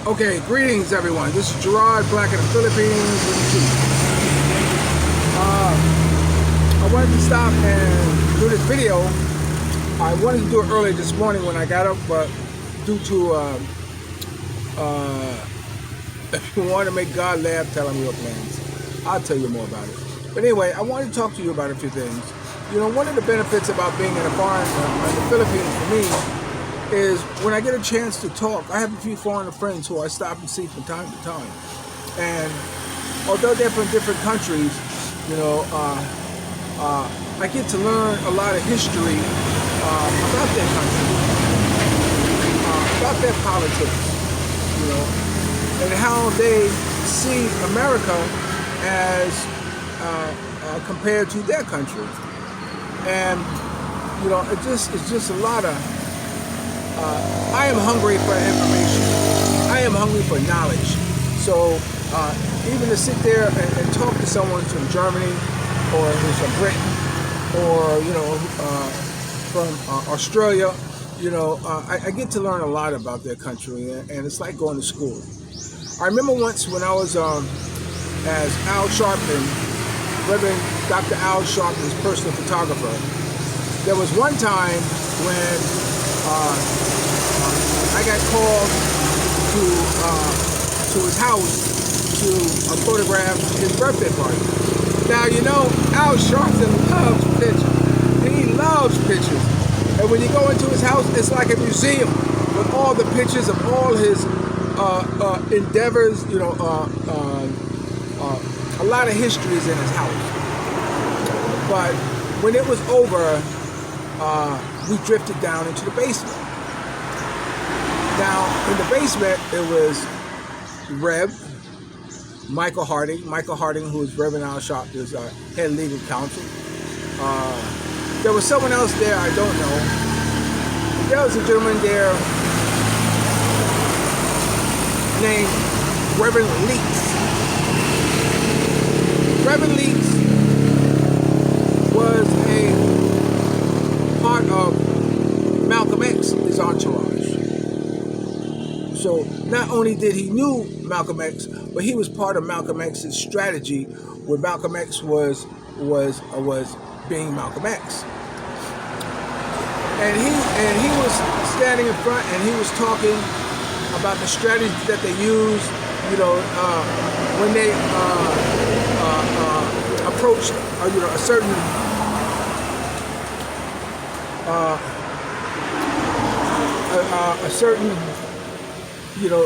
Okay, greetings everyone. This is Gerard, Black in the Philippines. I wanted to stop and do this video. I wanted to do it early this morning when I got up, but due to if you want to make God laugh, tell him your plans. I'll tell you more about it. But anyway, I wanted to talk to you about a few things. You know, one of the benefits about being in a foreign, in the Philippines for me, is when I get a chance to talk. I have a few foreigner friends who I stop and see from time to time, and although they're from different countries, you know, I get to learn a lot of history about their country, about their politics, you know, and how they see America as compared to their country. And you know, it's just a lot of I am hungry for information. I am hungry for knowledge. So even to sit there and talk to someone from Germany, or who's from Britain, or you know, from Australia, you know, I get to learn a lot about their country, and it's like going to school. I remember once when I was as Al Sharpton, Reverend Dr. Al Sharpton's personal photographer. There was one time when I got called to his house to photograph his birthday party. Now, you know, Al Sharpton loves pictures. He loves pictures. And when you go into his house, it's like a museum with all the pictures of all his endeavors. You know, a lot of history is in his house. But when it was over, we drifted down into the basement. Now, in the basement, it was Rev. Michael Harding, who is Reverend Al Sharpton's head legal counsel. There was someone else there, I don't know. There was a gentleman there named Reverend Leaks. Reverend Leaks was a part of Malcolm X, his entourage. So not only did he knew Malcolm X, but he was part of Malcolm X's strategy when Malcolm X was being Malcolm X. And he was standing in front and he was talking about the strategy that they use, you know, when they approach, you know, a certain you know,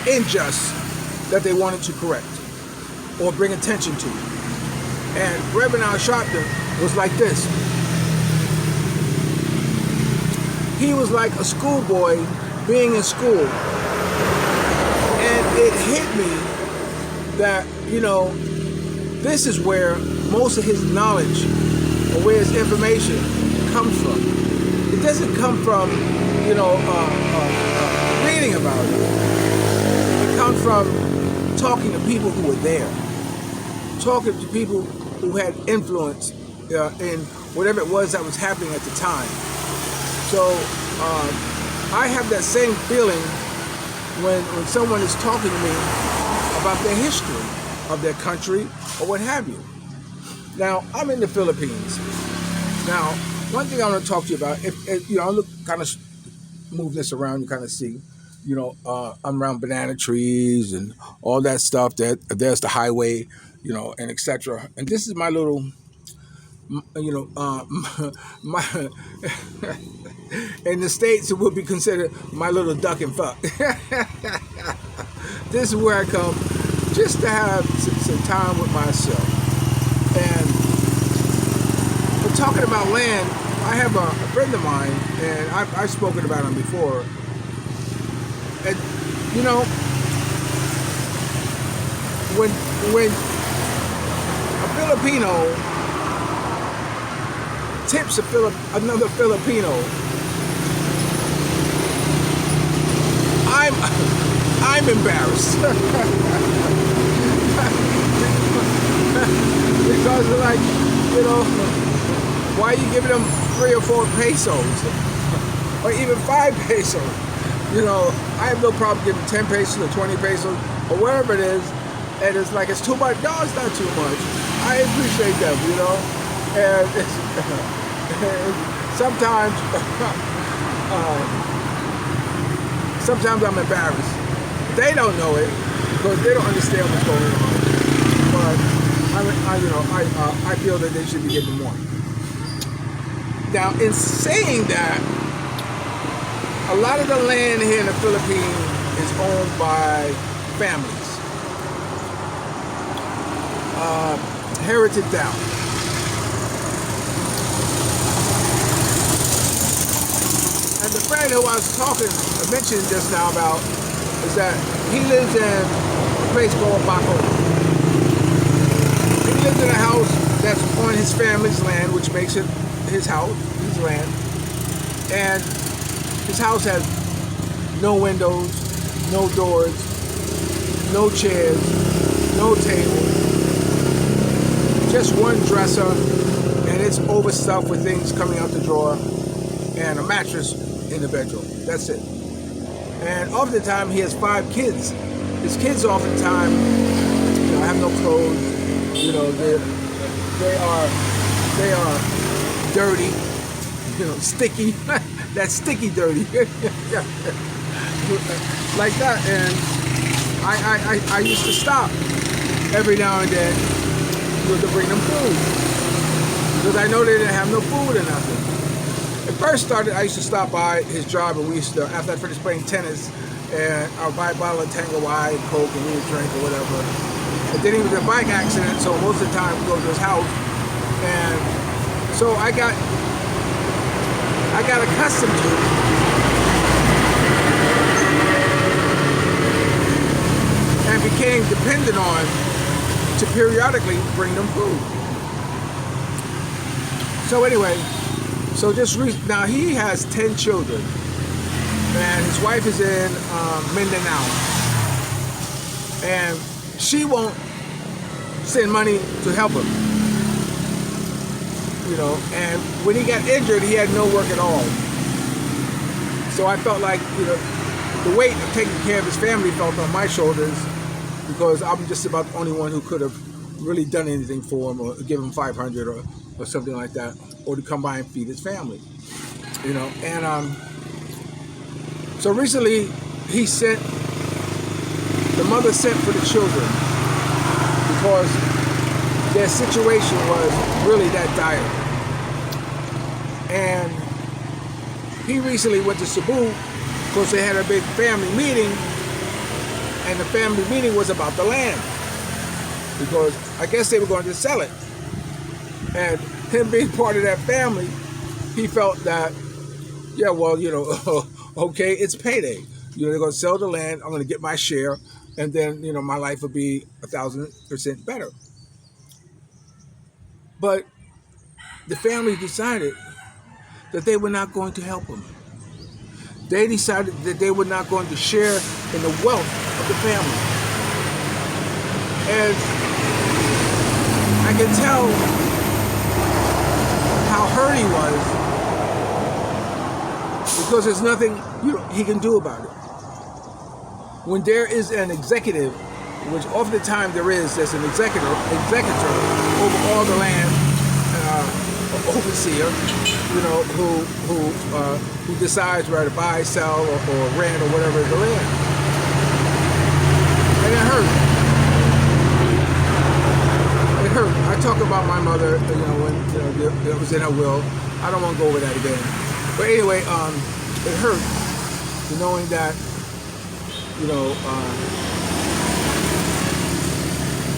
injustice that they wanted to correct or bring attention to. And Reverend Al Sharpton was like this. He was like a schoolboy being in school. And it hit me that, you know, this is where most of his knowledge or where his information comes from. It doesn't come from, you know, reading about it. It comes from talking to people who were there, talking to people who had influence in whatever it was that was happening at the time. So I have that same feeling when someone is talking to me about their history of their country or what have you. Now, I'm in the Philippines. Now, one thing I want to talk to you about, if you know, I'll kind of move this around, you kind of see, you know, I'm around banana trees and all that stuff. There's the highway, you know, and etc. And this is my little, you know, my in the States it would be considered my little duck and fuck. This is where I come just to have some time with myself. And we're talking about land. I have a friend of mine, and I've spoken about him before. And you know, when a Filipino tips another Filipino, I'm embarrassed. Because like, you know, why are you giving them 3 or 4 pesos? Or even 5 pesos? You know, I have no problem giving 10 pesos or 20 pesos or whatever it is. And it's like, it's too much. No, it's not too much. I appreciate them, you know. And it's, sometimes, sometimes I'm embarrassed. They don't know it because they don't understand what's going on. But I feel that they should be getting more. Now, in saying that, a lot of the land here in the Philippines is owned by families, inherited down. And the friend who I was mentioning just now about, is that he lives in a place called Baco. He lives in a house that's on his family's land, which makes it his house, his land. And his house has no windows, no doors, no chairs, no table, just one dresser, and it's overstuffed with things coming out the drawer, and a mattress in the bedroom. That's it. And oftentimes he has 5 kids. His kids oftentimes, have no clothes. You know, they are dirty. You know, sticky. That's sticky dirty. Like that. And I used to stop every now and then to bring them food, because I know they didn't have no food or nothing. It first started, I used to stop by his job, and we used to, after I finished playing tennis, and I would buy a bottle of Tanqueray, Coke, and we would drink or whatever. But then he was in a bike accident, so most of the time we go to his house. And so I got accustomed to it. And became dependent on to periodically bring them food. So anyway, now he has 10 children, and his wife is in Mindanao, and she won't send money to help him. You know, and when he got injured, he had no work at all. So I felt like, the weight of taking care of his family felt on my shoulders, because I'm just about the only one who could have really done anything for him, or give him 500 or something like that, or to come by and feed his family. And so recently the mother sent for the children because their situation was really that dire. And he recently went to Cebu because they had a big family meeting, and the family meeting was about the land, because I guess they were going to sell it. And him being part of that family, he felt that, yeah, well, okay, it's payday. They're going to sell the land, I'm going to get my share, and then, my life will be 1,000% better. But the family decided that they were not going to help him. They decided that they were not going to share in the wealth of the family. And I can tell how hurt he was, because there's nothing he can do about it. When there is an executive, which oftentimes there's an executor over all the land, overseer, who decides whether to buy, sell, or rent, or whatever the land. And it hurt. It hurt. I talk about my mother, when it was in her will. I don't want to go over that again. But anyway, it hurt knowing that,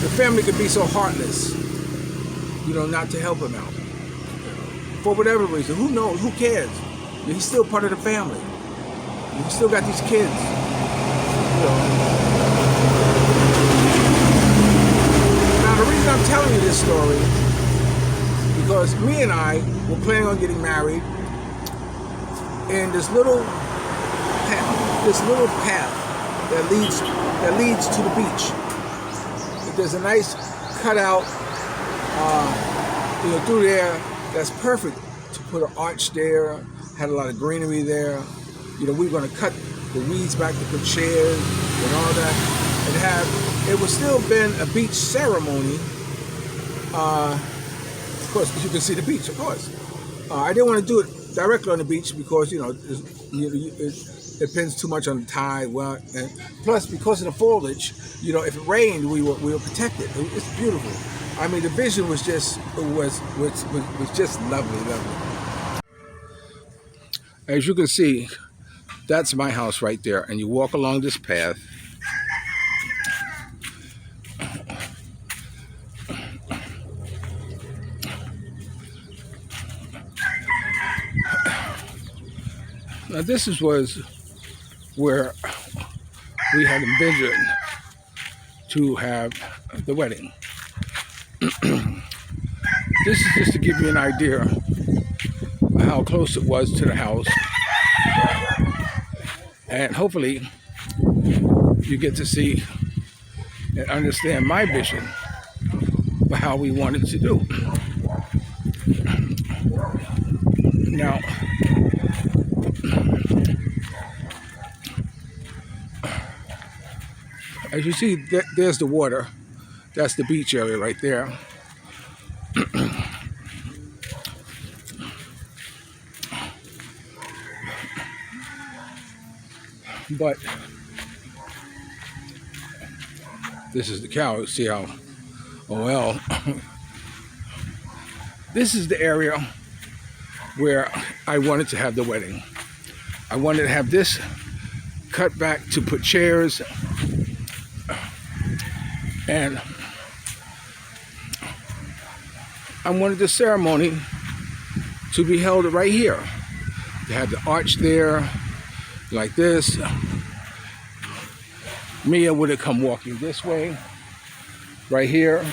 the family could be so heartless, not to help him out. For whatever reason. Who knows? Who cares? He's still part of the family. He still got these kids. Now, the reason I'm telling you this story, because me and I were planning on getting married in this little path that leads to the beach. There's a nice cutout, through there. That's perfect to put an arch there. Had a lot of greenery there. We were going to cut the weeds back to put chairs and all that, and it would still been a beach ceremony. Of course, you can see the beach, of course. I didn't want to do it directly on the beach because, you know, it depends too much on the tide. Well, and plus because of the foliage, you know, if it rained, we were protected. It's beautiful. I mean, the vision was just just lovely. As you can see, that's my house right there, and you walk along this path. Now this was where we had envisioned to have the wedding. This is just to give you an idea of how close it was to the house. And hopefully you get to see and understand my vision for how we wanted to do. Now, as you see, there's the water. That's the beach area right there. But this is the cow. See how, oh well. This is the area where I wanted to have the wedding. I wanted to have this cut back to put chairs, and I wanted the ceremony to be held right here. They had the arch there, like this. Mia would have come walking this way, right here.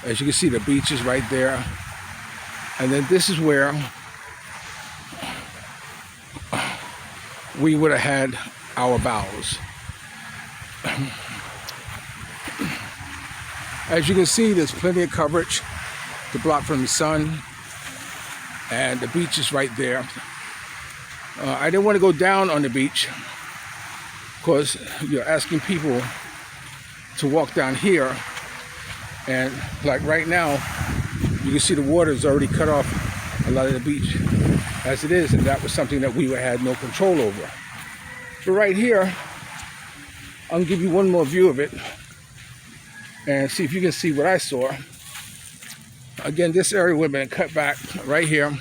As you can see, the beach is right there. And then this is where we would have had our vows. As you can see, there's plenty of coverage to block from the sun, and the beach is right there. I didn't want to go down on the beach because you're asking people to walk down here, and like right now, you can see the water is already cut off a lot of the beach as it is, and that was something that we had no control over. But right here, I'll give you one more view of it and see if you can see what I saw. Again, this area would have been cut back right here,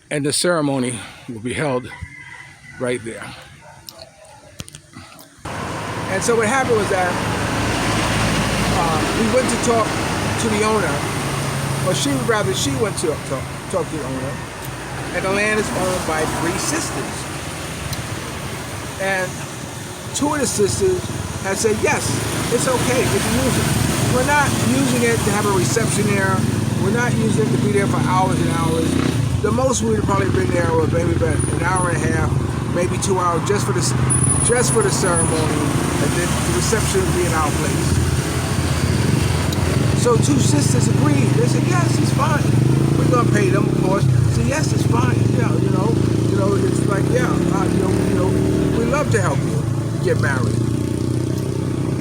and the ceremony will be held right there. And so what happened was that we went to talk to the owner, or she went to talk to the owner, and the land is owned by 3 sisters. And 2 of the sisters had said, yes, it's okay, we can use it. We're not using it to have a reception there. We're not using it to be there for hours and hours. The most we would have probably been there was maybe about an hour and a half, maybe 2 hours just for the ceremony, and then the reception would be in our place. So 2 sisters agreed. They said, yes, it's fine. We're gonna pay them, of course. So yes, it's fine. Yeah, you know, it's like, yeah, we love to help you get married.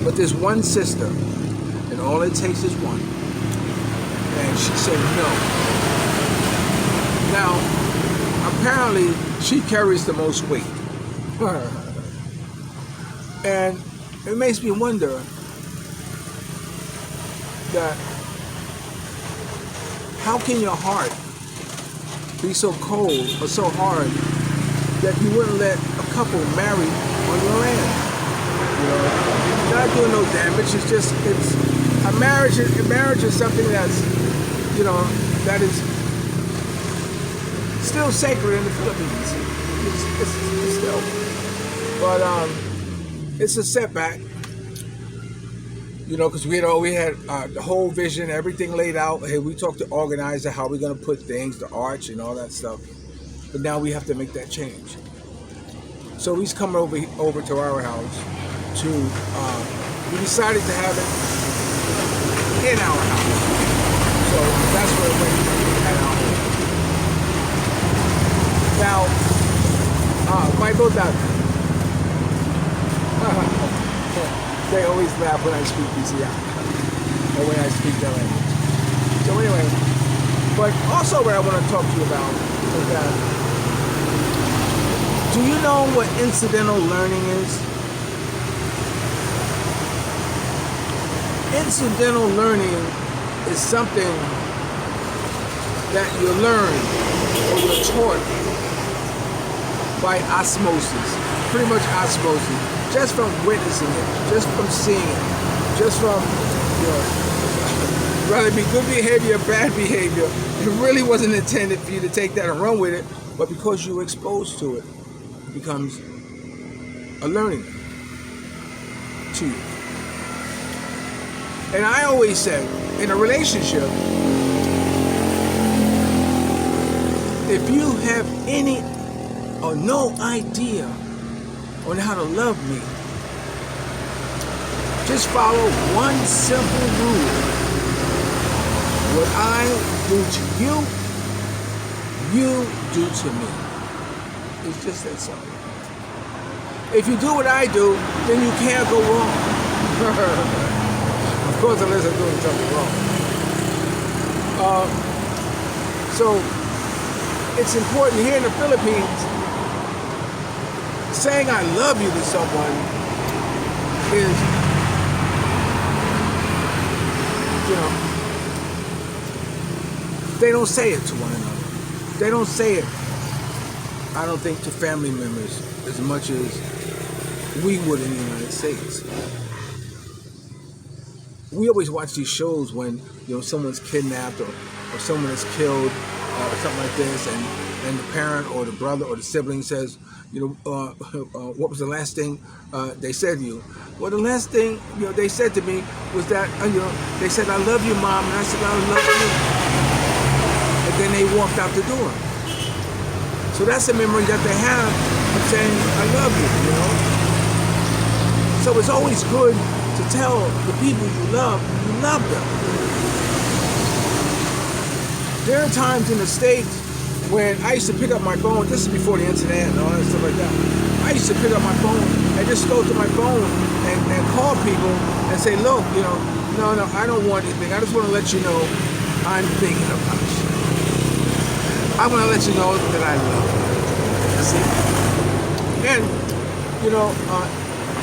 But there's one sister, and all it takes is one. And she said no. Now, apparently, she carries the most weight. And it makes me wonder that how can your heart be so cold or so hard that you wouldn't let a couple marry on your land? You know, you're not doing no damage. It's a marriage. Marriage is something that's, you know, that is still sacred in the Philippines. It's still, but it's a setback. You know, because we had the whole vision, everything laid out. Hey, we talked to organizer how we're going to put things, the arch and all that stuff. But now we have to make that change. So he's coming over to our house to, we decided to have it in our house. So that's where it went at our home. Now, Michael Douglas. They always laugh when I speak PCI, or when I speak their language. So anyway, but also what I want to talk to you about is that, do you know what incidental learning is? Incidental learning is something that you learn or you're taught by osmosis, pretty much osmosis, just from witnessing it, just from seeing it, just from, whether it be good behavior or bad behavior, it really wasn't intended for you to take that and run with it, but because you were exposed to it, it becomes a learning to you. And I always say, in a relationship, if you have any or no idea on how to love me, just follow one simple rule. What I do to you, you do to me. It's just that simple. If you do what I do, then you can't go wrong. Of course, unless I'm doing something wrong. So, it's important here in the Philippines, saying I love you to someone is, they don't say it to one another. They don't say it, I don't think, to family members as much as we would in the United States. We always watch these shows when someone's kidnapped or someone is killed or something like this, and the parent or the brother or the sibling says, what was the last thing they said to you? Well, the last thing they said to me was that they said, "I love you, Mom," and I said, "I love you," and then they walked out the door. So that's a memory that they have of saying, "I love you," So it's always good to tell the people you love them. There are times in the States when I used to pick up my phone, this is before the internet and all that stuff like that, I used to pick up my phone and just go to my phone and call people and say, "Look, no, I don't want anything. I just want to let you know I'm thinking about you. I want to let you know that I love you." See? And,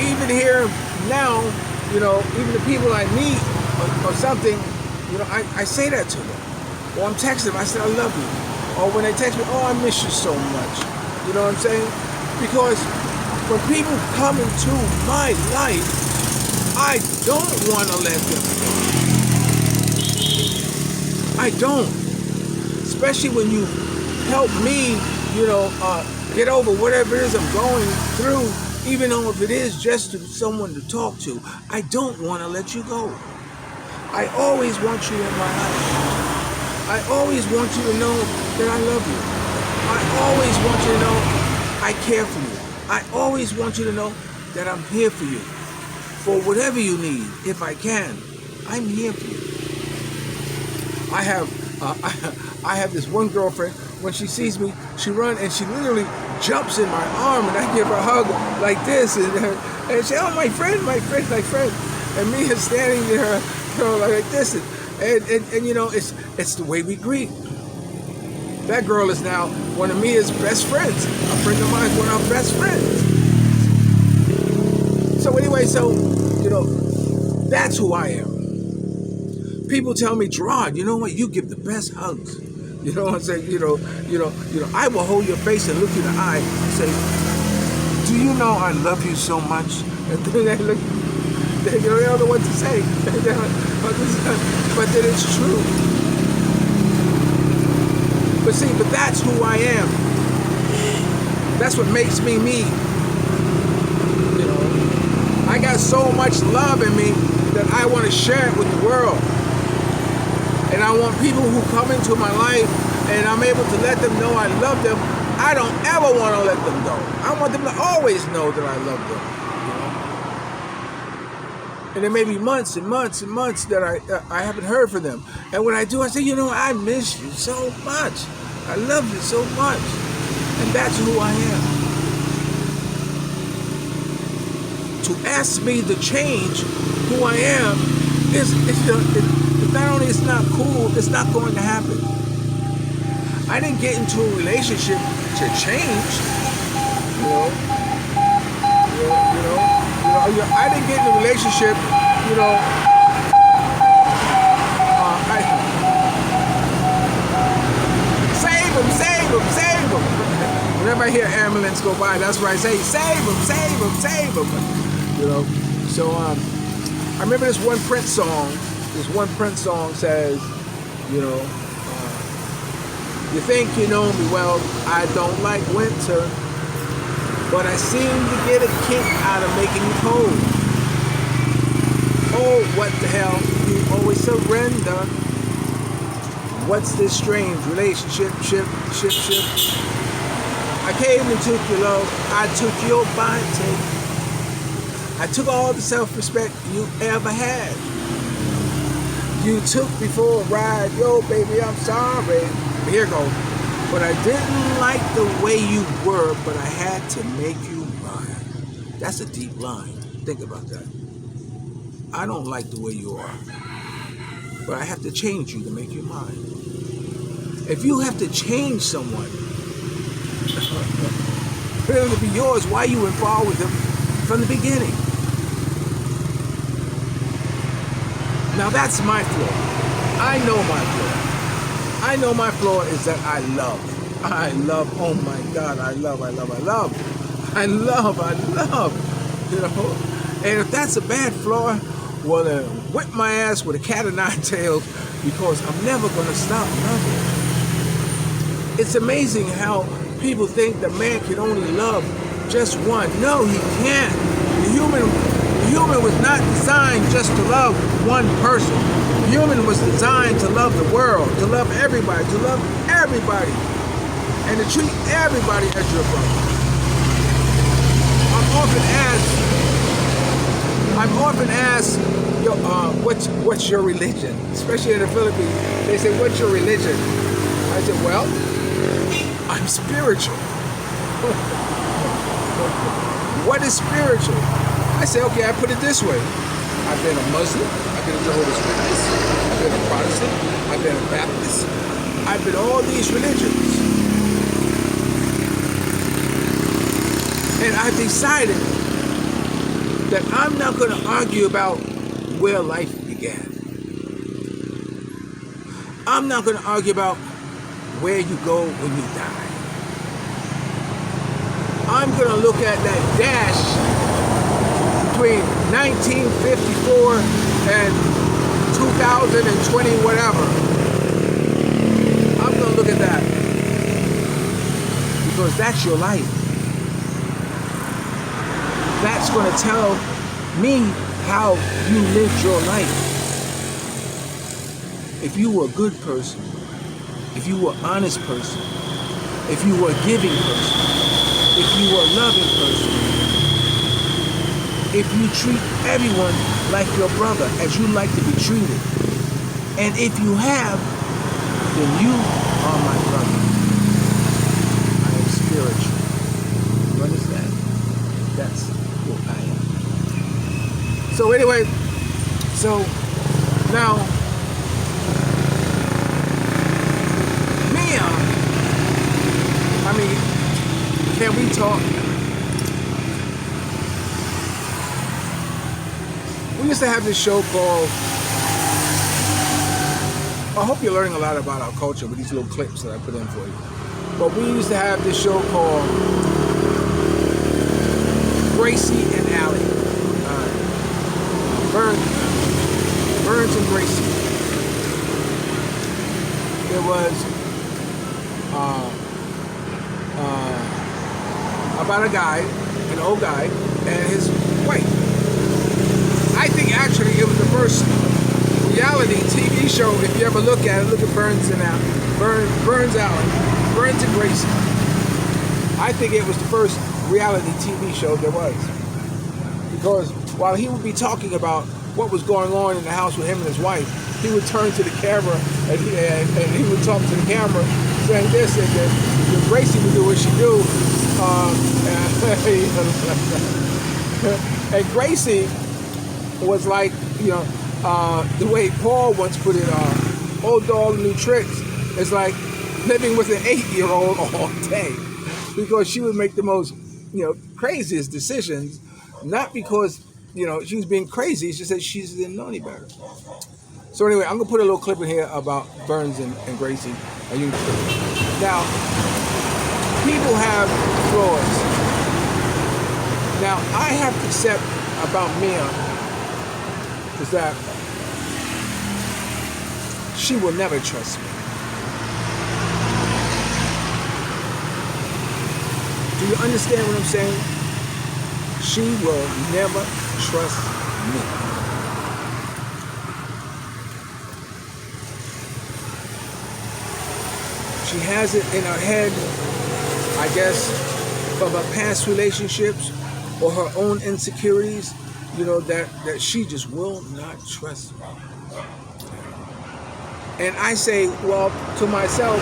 even here now, even the people I meet or something, I say that to them. Or I'm texting them, I said, "I love you." Or when they text me, "Oh, I miss you so much." You know what I'm saying? Because when people come into my life, I don't want to let them go. I don't. Especially when you help me, get over whatever it is I'm going through, even though if it is just to someone to talk to, I don't want to let you go. I always want you in my life. I always want you to know that I love you. I always want you to know I care for you. I always want you to know that I'm here for you. For whatever you need, if I can, I'm here for you. I have this one girlfriend, when she sees me, she runs and she literally jumps in my arm and I give her a hug like this and she, "Oh, my friend. And me is standing there, like this. And it's the way we greet. That girl is now one of Mia's best friends. A friend of mine is one of our best friends. So anyway, that's who I am. People tell me, "Gerard, you know what? You give the best hugs." You know what I'm saying? I will hold your face and look you in the eye and say, "Do you know I love you so much?" And then they look. They don't know what to say. But then it's true. But that's who I am. That's what makes me me. I got so much love in me that I want to share it with the world. And I want people who come into my life and I'm able to let them know I love them. I don't ever want to let them go. I want them to always know that I love them. And there may be months and months and months that I haven't heard from them. And when I do, I say, "I miss you so much. I love you so much." And that's who I am. to ask me to change who I am, not only it's not cool, it's not going to happen. I didn't get into a relationship to change, I didn't get in a relationship, save him. Whenever I hear ambulance go by, that's where I say, save him. So I remember this one Prince song. This one Prince song says, you think you know me well, I don't like winter, but I seem to get a kick out of making you cold. Oh, what the hell, you always surrender. What's this strange relationship, ship? I came and took your love, I took your body. I took all the self-respect you ever had. You took me for a ride, yo baby, I'm sorry. Here goes. But I didn't like the way you were, but I had to make you mine. That's a deep line. Think about that. I don't like the way you are, but I have to change you to make you mine. If you have to change someone for them to be yours, why you involved with them from the beginning? Now that's my flaw. I know my flaw. I know my flaw is that I love. Oh my God, I love. And if that's a bad flaw, well then whip my ass with a cat of nine tails, because I'm never gonna stop loving. It's amazing how people think that man can only love just one. No, he can't. The human was not designed just to love one person. The human was designed to love the world, to love everybody, and to treat everybody as your brother. I'm often asked, what's your religion? Especially in the Philippines, they say, what's your religion? I said, well, I'm spiritual. What is spiritual? I say, okay, I put it this way. I've been a Muslim, I've been a Jehovah's Witness, I've been a Protestant, I've been a Baptist, I've been all these religions. And I've decided that I'm not going to argue about where life began. I'm not going to argue about where you go when you die. I'm going to look at that dash between 1954 and 2020, whatever. I'm going to look at that, because that's your life. That's going to tell me how you lived your life. If you were a good person, if you were an honest person, if you were a giving person, if you were a loving person, if you treat everyone like your brother as you like to be treated, and if you have, then you are my brother. I am spiritual. You understand? That's who I am. So anyway, now, can we talk? We used to have this show called, I hope you're learning a lot about our culture with these little clips that I put in for you. But we used to have this show called Gracie and Allie. Burns and Gracie. It was about a guy, an old guy, and his wife. I think actually it was the first reality TV show. If you ever look at it, look at Burns and Gracie. I think it was the first reality TV show there was, because while he would be talking about what was going on in the house with him and his wife, he would turn to the camera and he would talk to the camera, saying this and that. Gracie would do what she do. And Gracie was like, you know, the way Paul once put it, old dog, new tricks. It's like living with an 8-year-old all day, because she would make the most, you know, craziest decisions, not because, you know, she was being crazy. It's just that she didn't know any better. So anyway, I'm gonna put a little clip in here about Burns and Gracie. Now, people have flaws. Now, I have to accept about Mia is that she will never trust me. Do you understand what I'm saying? She will never trust me. She has it in her head, I guess, from her past relationships or her own insecurities, you know, that she just will not trust me. And I say, well, to myself,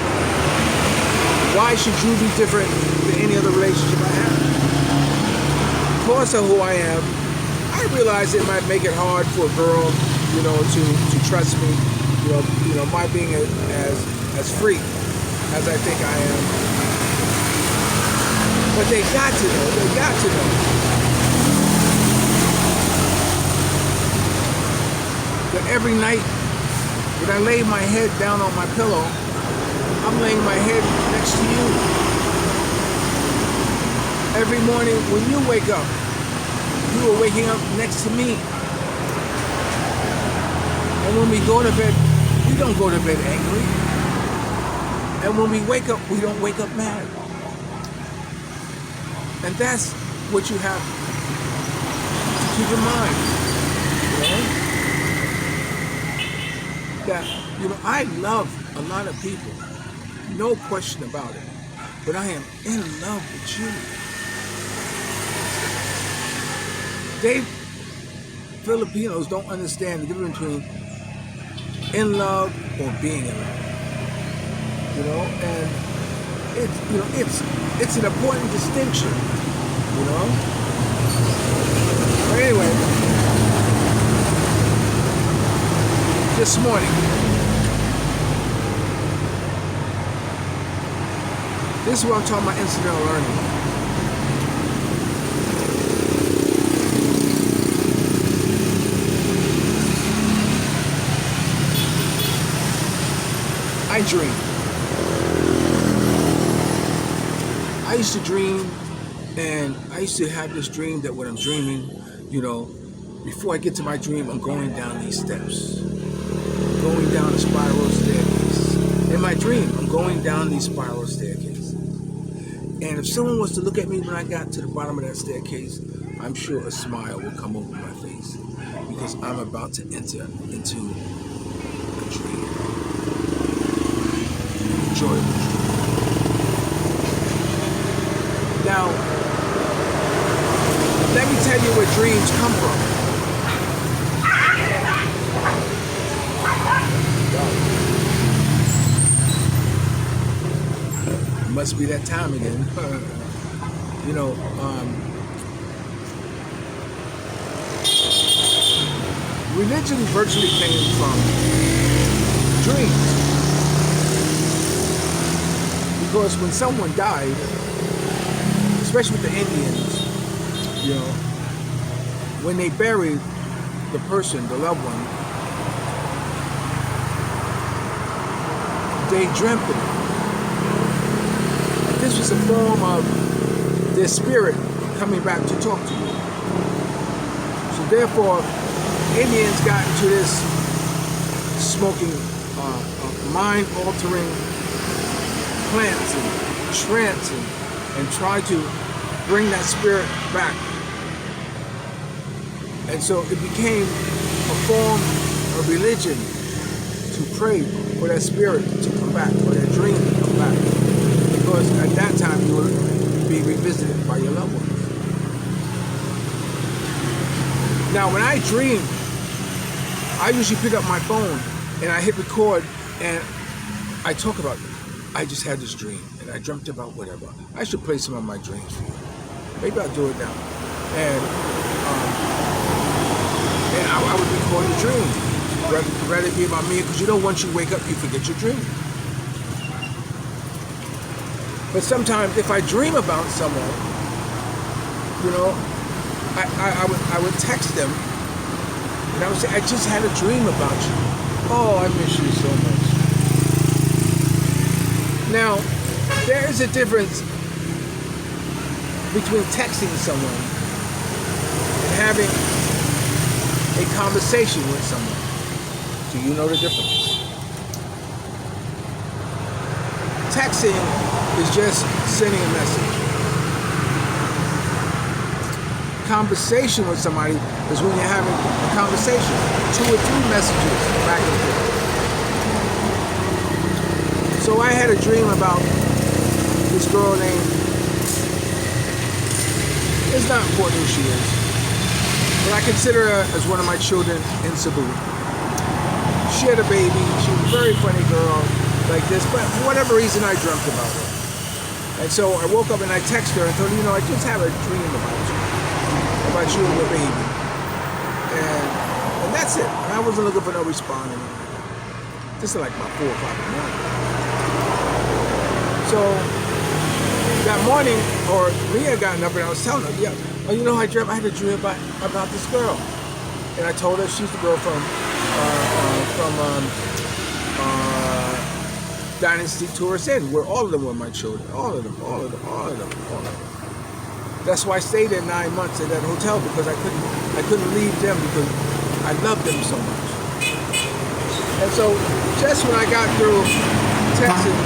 why should you be different than any other relationship I have? Because of who I am, I realize it might make it hard for a girl, you know, to trust me, you know, my being as free as I think I am. But they got to know, that every night when I lay my head down on my pillow, I'm laying my head next to you. Every morning when you wake up, you are waking up next to me. And when we go to bed, we don't go to bed angry. And when we wake up, we don't wake up mad. And that's what you have to keep in mind. You know? That, you know, I love a lot of people. No question about it. But I am in love with you. Filipinos don't understand the difference between in love or being in love. You know, and it's an important distinction, you know. But anyway, this morning, this is what I'm talking about, incidental learning. I dream. I used to dream, and I used to have this dream that when I'm dreaming, you know, before I get to my dream, I'm going down these steps, going down a spiral staircase. In my dream, I'm going down these spiral staircases. And if someone was to look at me when I got to the bottom of that staircase, I'm sure a smile would come over my face, because I'm about to enter into a dream. Enjoy it. Now, let me tell you where dreams come from. It must be that time again. You know, religion virtually came from dreams. Because when someone died, especially with the Indians, you know, when they buried the person, the loved one, they dreamt of it. This was a form of their spirit coming back to talk to you. So therefore, Indians got into this smoking, mind-altering plants and trance and try to bring that spirit back. And so it became a form of religion to pray for that spirit to come back, for that dream to come back. Because at that time you would be revisited by your loved ones. Now when I dream, I usually pick up my phone and I hit record and I talk about it. I just had this dream and I dreamt about whatever. I should play some of my dreams for you. Maybe I'll do it now. And And I would record the dream. Rather it be about me, because you know once you wake up, you forget your dream. But sometimes if I dream about someone, you know, I would text them, and I would say, I just had a dream about you. Oh, I miss you so much. Now, there is a difference between texting someone and having a conversation with someone. Do you know the difference? Texting is just sending a message. Conversation with somebody is when you're having a conversation, 2 or 3 messages back and forth. So I had a dream about this girl named, it's not important who she is, but I consider her as one of my children in Cebu. She had a baby, she was a very funny girl, like this, but for whatever reason I dreamt about her. And so I woke up and I texted her and told her, you know, I just had a dream about you and your baby. And that's it. I wasn't looking for no response. This is like about 4 o'clock in the morning. So that morning, or Leah got up and I was telling her, yeah, oh, you know, I had a dream about this girl. And I told her she's the girl from Dynasty Tourist Inn, where all of them were my children. All of them. That's why I stayed there 9 months at that hotel, because I couldn't leave them because I loved them so much. And so just when I got through texting,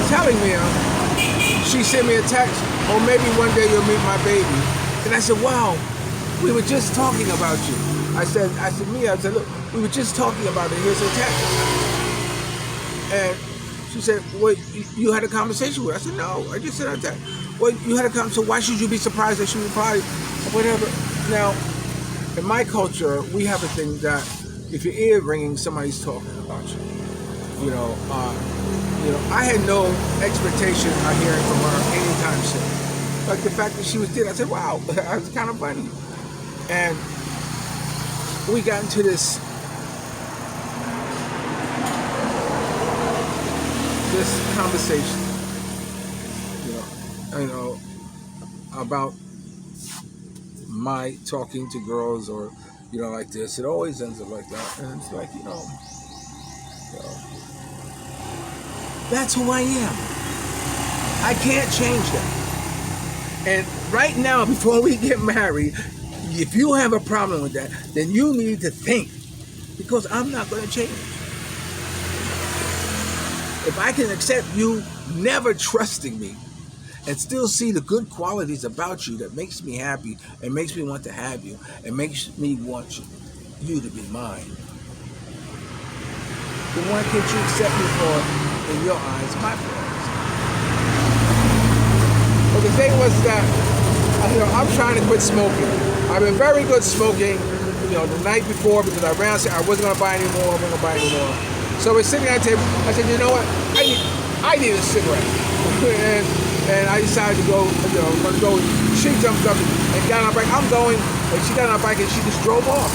telling me, she sent me a text, oh, maybe one day you'll meet my baby. And I said, wow, we were just talking about you. I said, Mia, look, we were just talking about it. Here's a text. And she said, well, you had a conversation with her. I said, no, I just said a text. Well, you had a conversation, so why should you be surprised that she replied or whatever? Now, in my culture, we have a thing that if your ear ringing, somebody's talking about you. You know, I had no expectation of hearing from her anytime soon. Like the fact that she was dead, I said, wow, that was kind of funny. And we got into this conversation, you know, about my talking to girls, or, you know, like this. It always ends up like that. And it's like, you know, that's who I am. I can't change that. And right now, before we get married, if you have a problem with that, then you need to think, because I'm not going to change. If I can accept you never trusting me and still see the good qualities about you that makes me happy and makes me want to have you and makes me want you to be mine, then why can't you accept me for, in your eyes, my flaws? But the thing was that, you know, I'm trying to quit smoking. I've been very good smoking, you know, the night before, because I ran, I wasn't going to buy any more, So we're sitting at the table. I said, you know what? I need a cigarette. and I decided to go, you know, let's go. She jumped up and got on her bike. I'm going. And she got on her bike and she just drove off.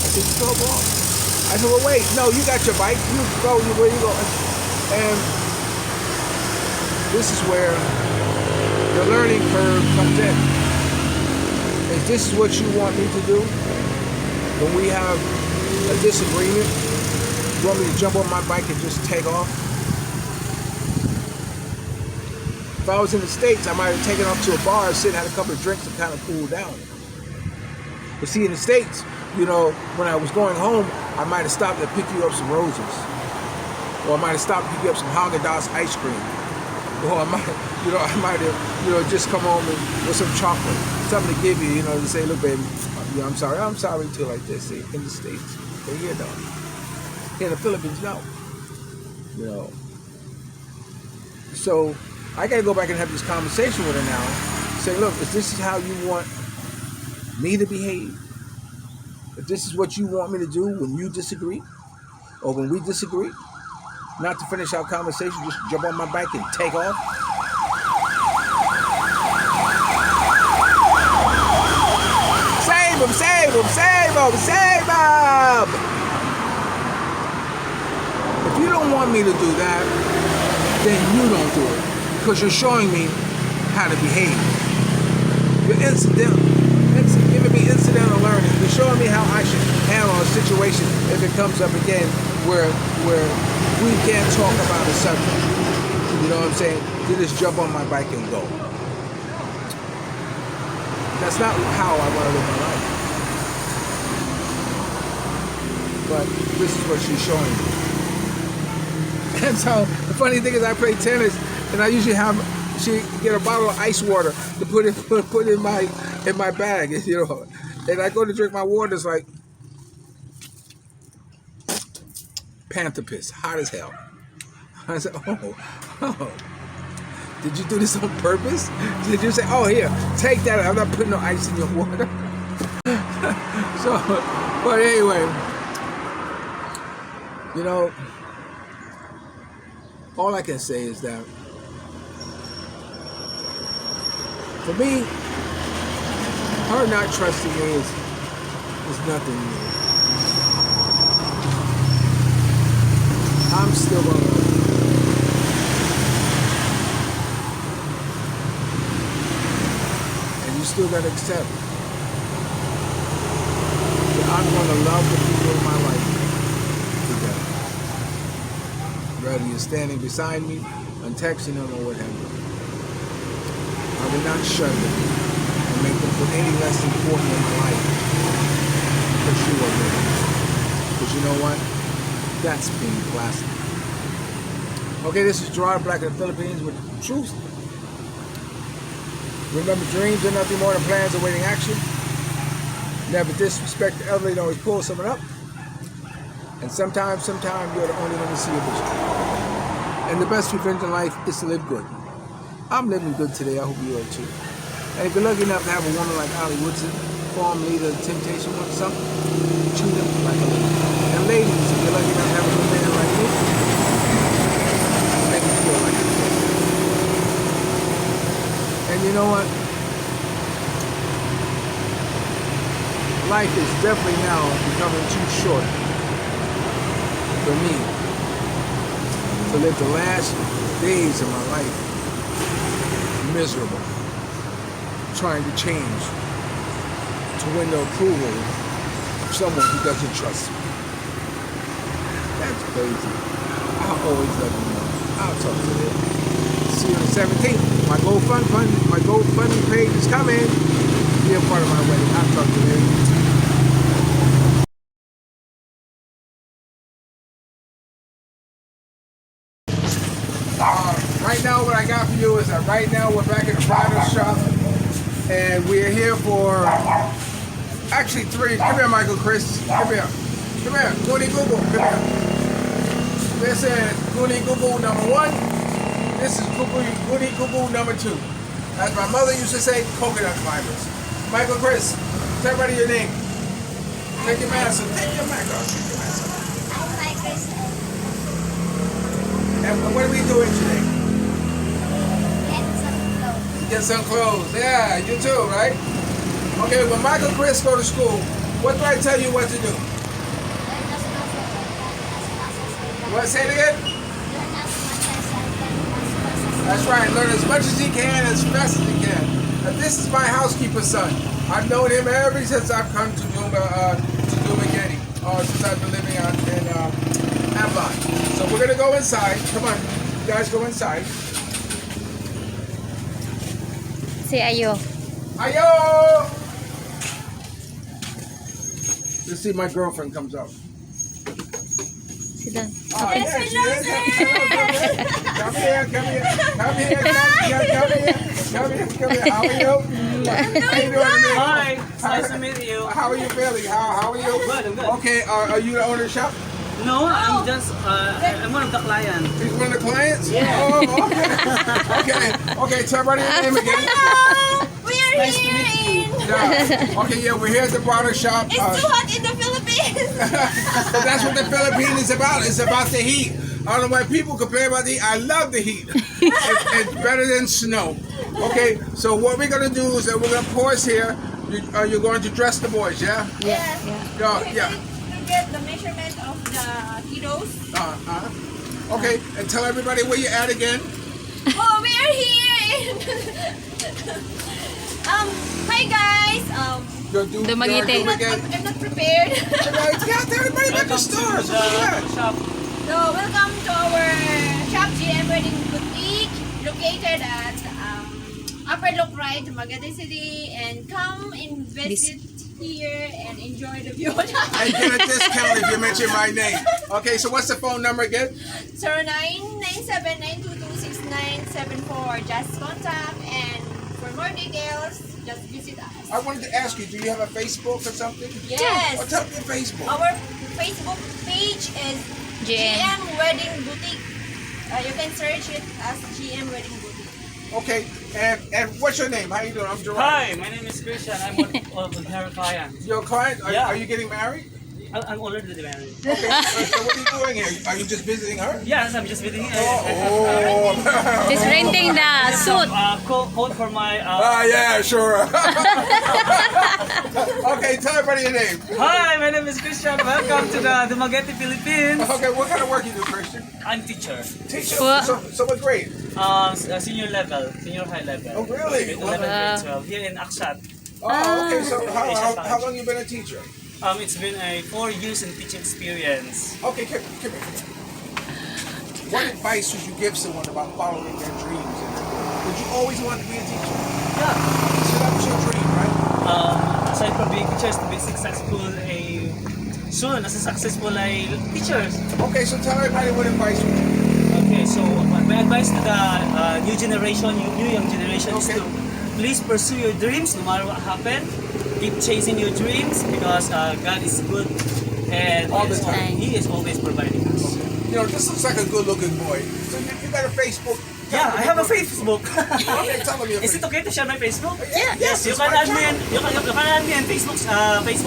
I said, she drove off. I said, well, wait. No, you got your bike. You go. Where you go? And this is where the learning curve comes in. If this is what you want me to do, when we have a disagreement, you want me to jump on my bike and just take off? If I was in the States, I might have taken off to a bar, sit, had a couple of drinks, and kind of cool down. But see, in the States, you know, when I was going home, I might have stopped to pick you up some roses. Or I might have stopped to pick you up some Haagen-Dazs ice cream. Or I might have, just come home with some chocolate, something to give you, you know, to say, look, baby, I'm sorry too, like this. See, in the States, but here, no. Here in the Philippines, no. You know. So I got to go back and have this conversation with her now. Say, look, if this is how you want me to behave, if this is what you want me to do when you disagree, or when we disagree, not to finish our conversation, just jump on my bike and take off. them, save them, save them, save them. If you don't want me to do that, then you don't do it. Because you're showing me how to behave. You're giving me incidental learning. You're showing me how I should handle a situation if it comes up again where we can't talk about a subject. You know what I'm saying? You just jump on my bike and go. That's not how I want to live my life. But this is what she's showing me. And so the funny thing is I play tennis and I usually she get a bottle of ice water to put in my bag, you know. And I go to drink my water, it's like panther piss, hot as hell. I said, oh. Did you do this on purpose? Did you say, oh, here, take that. I'm not putting no ice in your water. So, but anyway, you know, all I can say is that for me, her not trusting me is nothing new. I'm still going to. And you still got to accept that I'm going to love the people in my life together. Whether you're standing beside me, I'm texting them or what have you. I will not shun them and make them feel any less important in my life because you are there. Because you know what? That's being plastic. Okay, this is Gerard, Black in the Philippines with truth. Remember, dreams are nothing more than plans awaiting action. Never disrespect the elderly, don't always pull someone up. And sometimes you're the only one to see a vision. And the best revenge in life is to live good. I'm living good today. I hope you are too. And if you're lucky enough to have a woman like Ali Woodson, former leader of Temptation, want something, treat them like a lady. And ladies, if you're lucky enough to have a good man like me, make him feel like a lady. And you know what? Life is definitely now becoming too short for me to live the last days of my life miserable, trying to change to win the approval of someone who doesn't trust me. That's crazy. I'll always let you know. I'll talk to them. See you on the 17th. My GoFundMe page is coming. Be a part of my wedding. I'll talk to them. Right now, what I got for you is that right now we're back in the bridal shop, and we're here for actually 3. Come here, Michael, Chris. Come here. Come here. Goody Google. Come here. This is Goody Google number 1. This is Goody Google number 2. As my mother used to say, coconut fibers. Michael, Chris, tell everybody your name. Take your mask off. Take your mask off. Take your mask off. And what are we doing today? Get some clothes. Yeah, you too, right? Okay, when Michael and Chris go to school, what do I tell you what to do? What? Say it again? That's right. Learn as much as he can, as fast as he can. Now, this is my housekeeper's son. I've known him ever since I've come to Dumaguete, since I've been living out in Avalon. So we're gonna go inside. Come on, you guys go inside. Say ayo. Ayo! Let's see if my girlfriend comes up. Sit down. Oh, yeah, she is. Come here. How are you? How you doing? Hi, it's nice to meet you. How are you feeling? How are you? Good, I'm good. Okay, are you the owner of the shop? No, I'm just, I'm one of the clients. He's one of the clients? Yeah. Oh, okay, tell everybody your name again. Hello! We are Nice to here meet you. in... Yeah. Okay, yeah, we're here at the bridal shop. It's too hot in the Philippines! But that's what the Philippines is about. It's about the heat. I don't know why people complain about the heat. I love the heat. It's better than snow. Okay, so what we're going to do is that we're going to pause here. You're going to dress the boys, yeah? Yes. Yeah. To get the measurement of the kiddos. Okay, and tell everybody where you're at again. Oh, we are here in... Hi guys. Dumaguete. I'm not prepared. Yeah, tell everybody about the store. So where you at? shop. So welcome to our shop, GM Wedding Boutique, located at Upper Look Right, Dumaguete City, and come and visit here and enjoy the view. I get a discount if you mention my name. Okay, so what's the phone number again? 0997-922-6974. Just contact, and for more details, just visit us. I wanted to ask you, do you have a Facebook or something? Yes. Oh, tell me your Facebook. Our Facebook page is GM Wedding Boutique. You can search it as GM Wedding Boutique. Okay, and what's your name? How you doing? I'm Gerard. Hi, my name is Christian. I'm one of her clients. Your client? Yeah. Are you getting married? I'm already married. Okay, so what are you doing here? Are you just visiting her? Yes, I'm just visiting. Oh. She's renting the suit. Code for my. Yeah, sure. Okay, tell everybody your name. Hi, my name is Christian. Welcome to the Dumaguete, Philippines. Okay, what kind of work you do, Christian? I'm teacher. Teacher. What? So what grade? Senior level, senior high level. Oh, really? Grade 11, grade 12. Here in Akshat. Oh, okay. So how long you been a teacher? It's been a 4 years in teaching experience. Okay, come here. What advice would you give someone about following their dreams? Would you always want to be a teacher? Yeah. So that was your dream, right? Aside from being teachers, to be successful, soon as a successful teachers. Okay, so tell everybody what advice would you give. Okay, so my advice to the new generation, new young generation is Okay. to please pursue your dreams no matter what happens. Keep chasing your dreams because God is good and All the time. He is always providing us. You know, this looks like a good-looking boy. So you got a Facebook? Yeah, I have a Facebook. Okay, tell them your Is it Facebook. okay to share my Facebook? Yeah, yes, You it's can my add me channel. in, you can add me in Facebook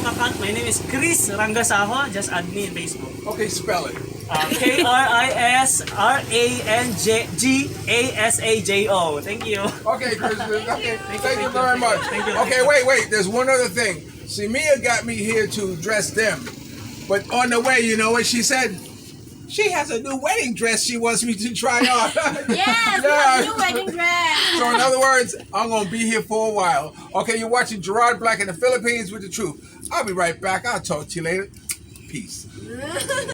account. My name is Chris Rangasaho. Just add me in Facebook. Okay, spell it. KRISRANGASAJO. Thank you. Okay, Chris. Okay, thank you very much. Thank you. Okay, wait. There's one other thing. See, Mia got me here to dress them, but on the way, you know what she said? She has a new wedding dress she wants me to try on. Yes, we have a new wedding dress. So in other words, I'm gonna be here for a while. Okay, you're watching Gerard Black in the Philippines with the truth. I'll be right back. I'll talk to you later. Peace.